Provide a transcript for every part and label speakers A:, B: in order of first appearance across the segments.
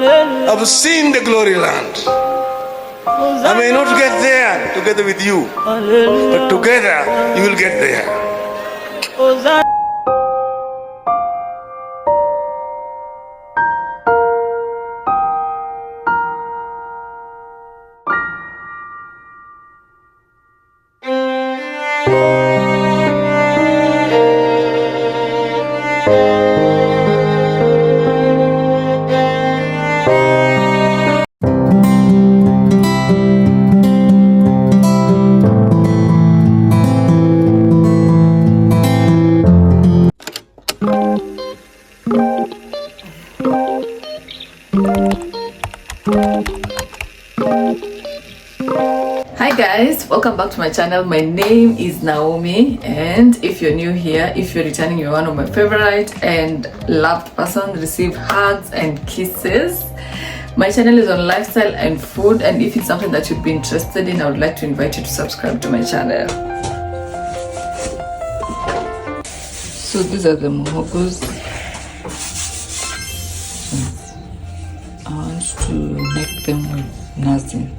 A: of seeing the glory land. I may not get there together with you, but together you will get there.
B: Hi guys, welcome back to my channel. My name is Naomi, and if you're new here, if you're returning, you're one of my favorite and loved person. Receive hugs and kisses. My channel is on lifestyle and food, and if it's something that you'd be interested in, I would like to invite you to subscribe to my channel. So these are the muhogos. I want to make them with nazi.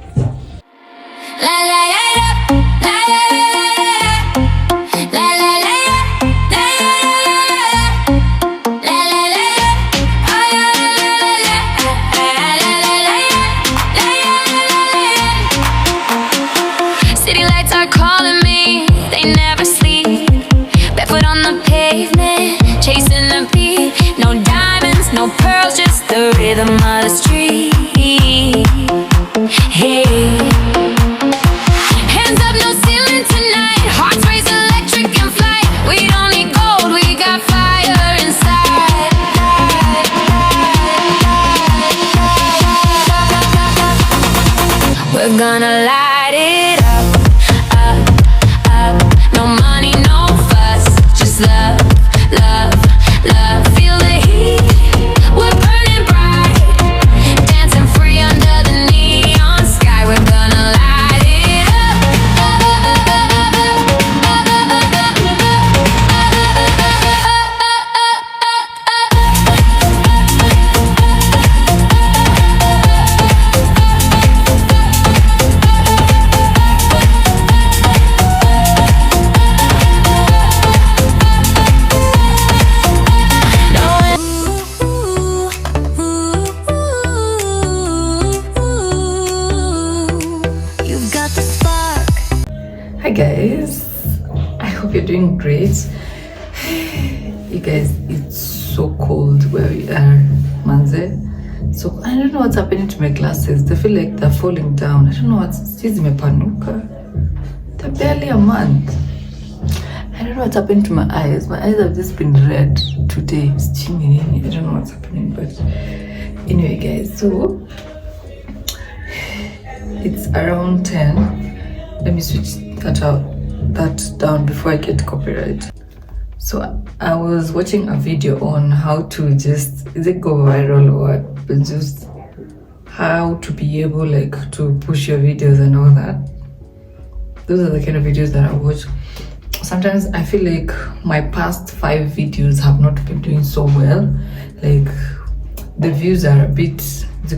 C: City lights are calling me, they never sleep. Barefoot on the pavement, chasing the beat. No diamonds, no pearls, just the rhythm of the street. Hey, hands up, no ceiling tonight. Hearts race electric in flight. We don't need gold, we got fire inside. We're gonna light it up, up, up. No money, no fuss, just love, love, love. Feel the heat, we're burning bright. Dancing free under the neon sky. We're gonna light it up, up, You've got the spark.
B: Hi guys, I hope you're doing great. You guys, it's so cold where we are, manze. So I don't know what's happening to my glasses. They feel like they're falling down. I don't know what's zimepanuka. They're barely a month. I don't know what's happened to my eyes. My eyes have just been red today. It's chimney. I don't know what's happening, but anyway guys, so it's around 10. Let me switch that down before I get copyright. So I was watching a video on how to just, is it go viral or what, but just how to be able like to push your videos and all that. Those are the kind of videos that I watch. Sometimes I feel like my past 5 videos have not been doing so well. Like the views are a bit I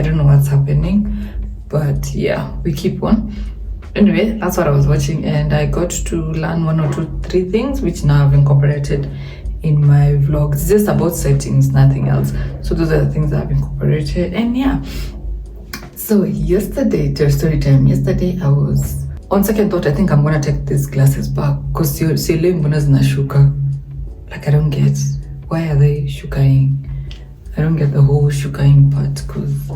B: don't know what's happening, but yeah, we keep on. Anyway, that's what I was watching, and I got to learn 1 or 2, 3 things which now I've incorporated in my vlogs. It's just about settings, nothing else. So those are the things that I've incorporated, and yeah. So yesterday, to story time, yesterday I was on second thought, I think I'm gonna take these glasses back because like I don't get why are they shukaing. I don't get the whole shukaing part because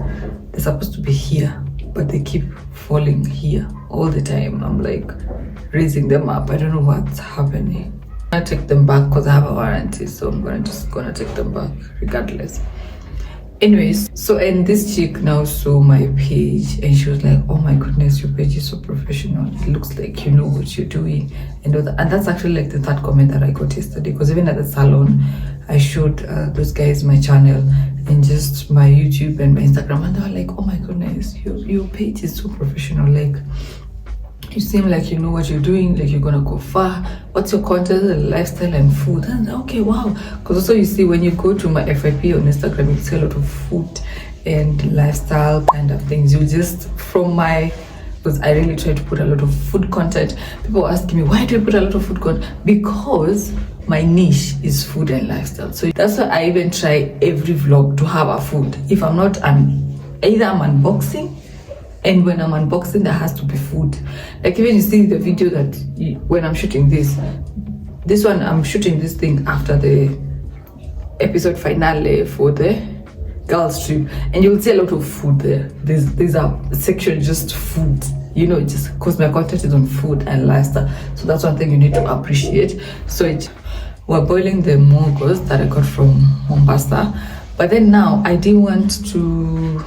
B: they're supposed to be here, but they keep falling here all the time. I'm like raising them up. I don't know what's happening. I'm gonna take them back because I have a warranty, so I'm gonna take them back regardless. Anyways, so and this chick now saw my page and she was like, oh my goodness, your page is so professional, it looks like you know what you're doing, and that's actually like the 3rd comment that I got yesterday, because even at the salon I showed those guys my channel and just my YouTube and my Instagram, and they were like, oh my goodness, your page is so professional, like you seem like you know what you're doing, like you're gonna go far. What's your content, lifestyle and food? And okay, wow. Because also you see when you go to my FYP on Instagram, you see a lot of food and lifestyle kind of things. You just from my, because I really try to put a lot of food content. People ask me, why do you put a lot of food content? Because my niche is food and lifestyle. So that's why I even try every vlog to have a food. If I'm not, either I'm unboxing, and when I'm unboxing, there has to be food. Like even you see the video that when I'm shooting this one, I'm shooting this thing after the episode finale for the girls trip, and you will see a lot of food there. There's a section just food, you know, just because my content is on food and lifestyle. So that's one thing you need to appreciate. So we're boiling the mogos that I got from Mombasa, but then now I didn't want to.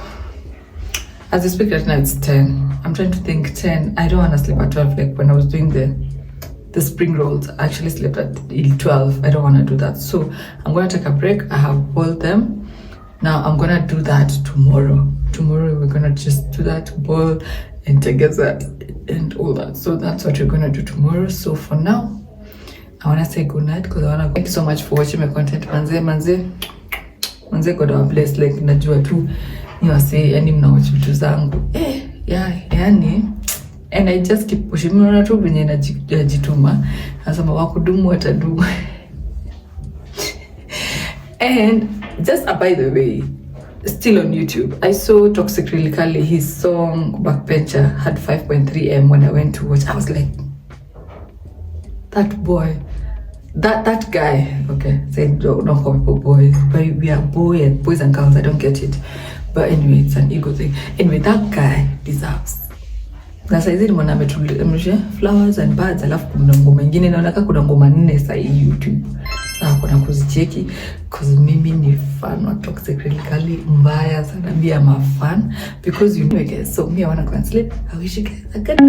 B: As I speak right now, it's 10. I'm trying to think 10. I don't want to sleep at 12. Like when I was doing the spring rolls, I actually slept at 12. I don't want to do that. So I'm going to take a break. I have boiled them. Now I'm going to do that tomorrow. Tomorrow we're going to just do that, boil and together and all that. So that's what we're going to do tomorrow. So for now, I want to say good night because I want to thank you so much for watching my content. Manze, God our bless. Like najua tu ni wase yani mnawatch vitu zangu yani, and I just keep pushing. Mnaona tu venye najituma, nasema wakudumu watadumu. And just by the way, still on YouTube, I saw Toxic Really Kali, his song Backbencher had 5.3M. When I went to watch, I was like, that boy, that guy, okay, saying don't call people boys, but we are boys and girls, I don't get it. But anyway, it's an ego thing. Anyway, that guy deserves. Na saizi ni mwana ametulisha flowers and birds, alafu kuna ngoma ingine naona kama kuna ngoma 4 sasa hii YouTube. Kuna kuzicheki because mimi ni fan wa Toxic Really Kali mbaya sana. Be I'm a fan because you know guys. So me I wanna go and sleep. I wish you guys a good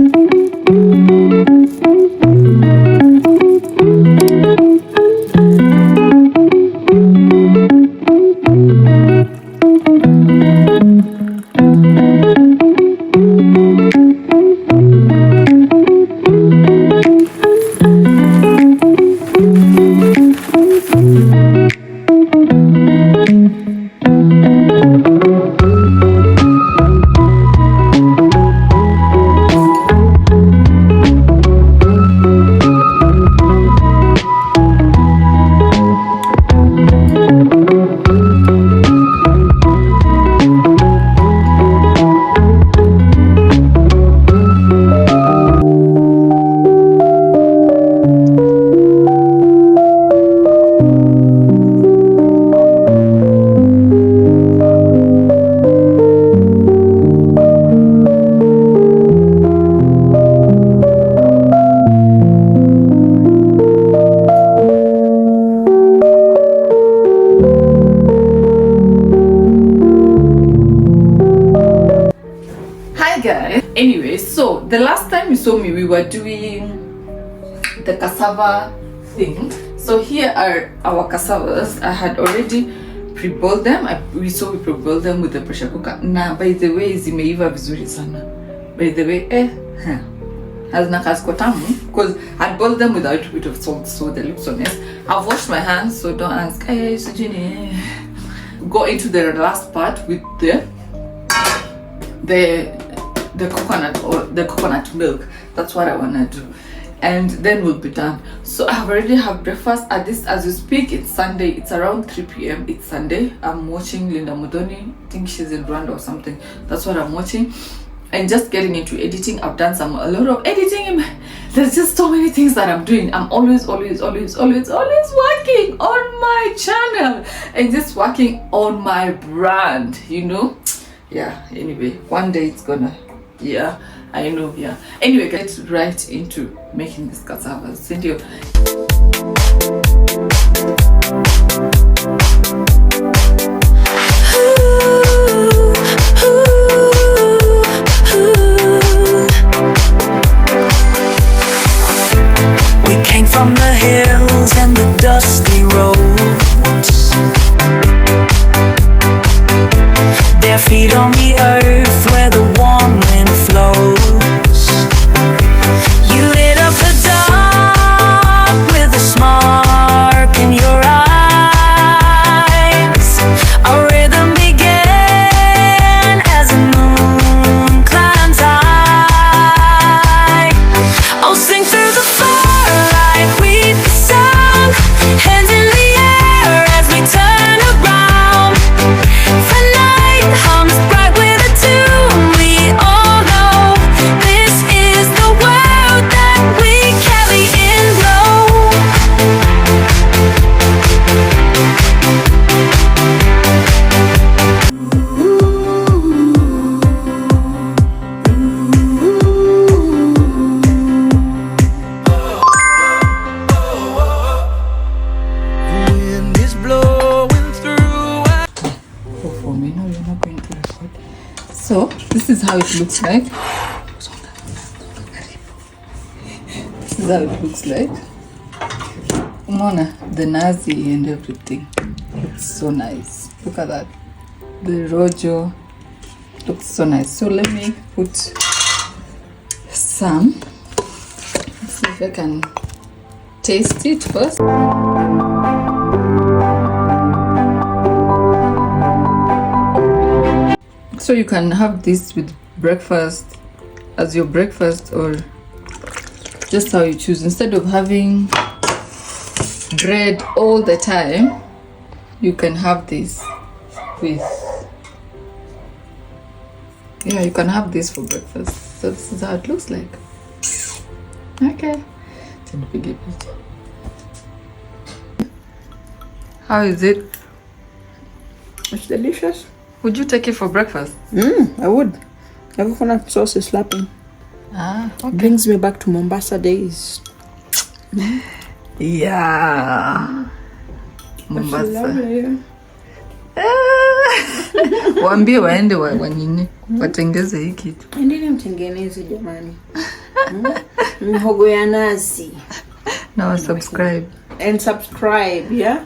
B: Anyway, so the last time you saw me, we were doing the cassava thing. So here are our cassavas. I had already pre-boiled them. We pre-boiled them with the pressure cooker. Now, by the way, zimeiva vizuri sana. By the way, hazina kasko tamu because I boiled them with a little bit of salt, so they look so nice. I've washed my hands, so don't ask. Go into the last part with the coconut or the coconut milk. That's what I want to do, and then we'll be done. So I've already have breakfast at this as we speak. It's Sunday. It's around 3 p.m. It's Sunday. I'm watching Linda Mudoni. I think she's in Rwanda or something. That's what I'm watching, and just getting into editing. I've done a lot of editing. There's just so many things that I'm doing. I'm always working on my channel and just working on my brand, you know. Yeah, anyway, one day it's gonna, yeah, I know, yeah. Anyway, get right into making this cassava. Send you.
D: We came from the hills and the dusty roads, bare feet on the earth where the warm wind flows.
B: going to record. So this is how it looks like. This is how it looks like. Mona, the nazi and everything. Looks so nice. Look at that. The rojo looks so nice. So let me put some. Let's see if I can taste it first. So you can have this with breakfast, as your breakfast, or just how you choose. Instead of having bread all the time, you can have this with, yeah, you can have this for breakfast. So this is how it looks like. Okay. How is it?
E: It's delicious.
B: Would you take it for breakfast?
E: I would. The coconut sauce is slapping.
B: Okay.
E: Brings me back to Mombasa days.
B: Yeah. Mombasa.
E: Lovely.
B: Waambie waende wanini watengeze hii kitu.
E: Endeni mtengeneze jamani. Mihogo ya nazi.
B: Now subscribe.
E: And subscribe, yeah?